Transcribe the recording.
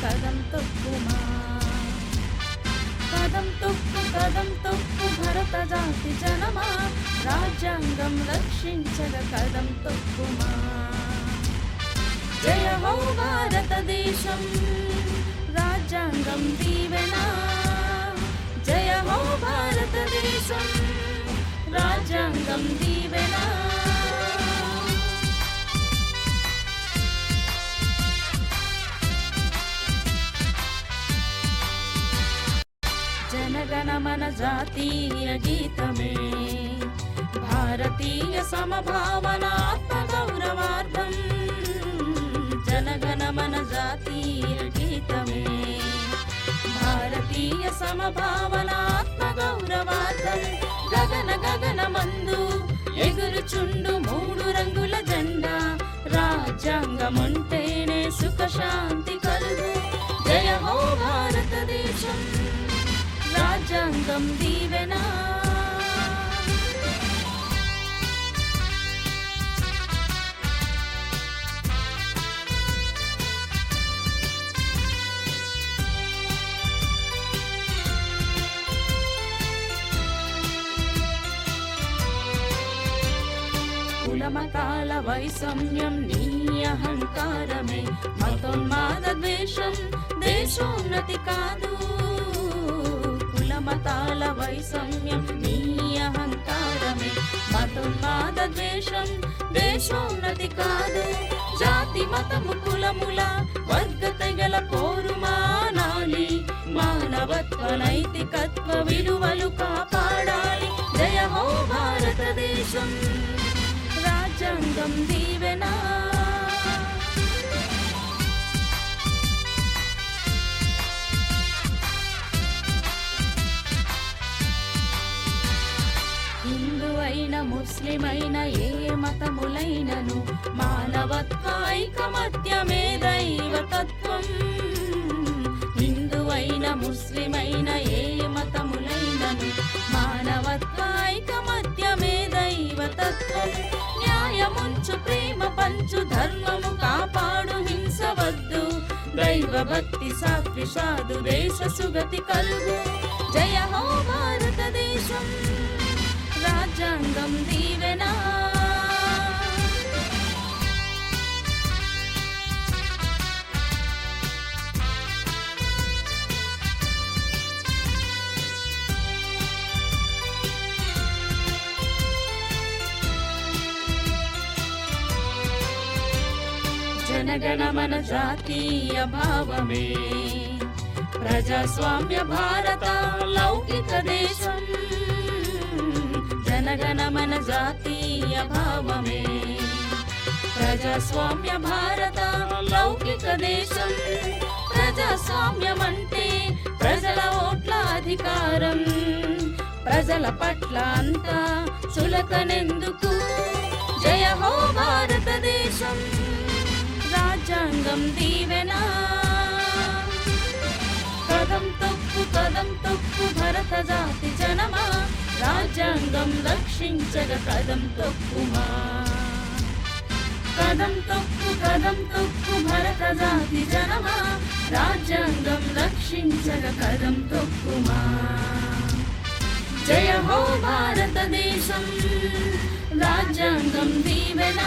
కదం తొక్కుమా. కదం తొక్కు భరత జాతి జనమా, రాజ్యాంగం రక్షించగ కదం తొక్కుమా. జయ హో భారతదేశం, రాజ్యాంగం దీవెన. జయ హో భారతదేశం, రాజ్యాంగం దీవెన. జనగణమన జాతీయ గీతమే, భారతీయ సమభావన ఆత్మగౌరవార్థం. జనగణమన జాతీయ గీతమే, భారతీయ సమభావన ఆత్మగౌరవార్థం. గగన గగనమందు ఎగురుచుండు మూడు రంగుల జెండా, రాజ్యాంగముంటేనే సుఖ శాంతి కలుగు. జయ హో భారతదేశం, రాజ్యాంగం దీవెన. కులమతాల వైషమ్యం నీ అహంకారమే, మతోన్మాద ద్వేషం దేశోన్నతి కాదు. కులమతాల వైషమ్యం నీ అహంకారమే, మతోన్మాద ద్వేషం దేశోన్నతి కాదు. జాతి మతము కులముల వర్గ తెగల పోరు మానాలి, మానవత్వ నైతికత్వ విలువలు కాపాడాలి. జయ హో భారతదేశం, రాజ్యాంగం దీవెన. హిందువైన ముస్లిమైన ఏ మతములైనను, మానవత్వ ఐకమత్యమే దైవతత్వం. హిందువైన ముస్లిమైన ఏ మతములైనను, మానవత్వ ఐకమత్యమే దైవతత్వం. న్యాయముంచు ప్రేమ పంచు ధర్మము కాపాడు హింస వద్దు. దైవ భక్తి సాత్వి సాధు దేశ సుగతి కలుగు. జయ హో భారతదేశం, రాజ్యాంగం దీవెన. జనగణమన జాతీయ భావమే, ప్రజాస్వామ్య భారత లౌకిక దేశం. జనగణమన జాతీయ భావమే, ప్రజాస్వామ్య భారత లౌకిక దేశం. ప్రజాస్వామ్యం అంటే ప్రజల ఓట్ల అధికారం, ప్రజల పట్ల అంతా చులకనెందుకు. జయ హో భారతదేశం, రాజ్యాంగం దీవెన. కదం తొక్కు భరత జాతి జనమా, రాజ్యాంగం రక్షించగ కదం తొక్కుమా. కదం తొక్కు భరత జాతి జనమా, రాజ్యాంగం రక్షించగ కదం తొక్కుమా. జయ హో భారతదేశం, రాజ్యాంగం దీవెన.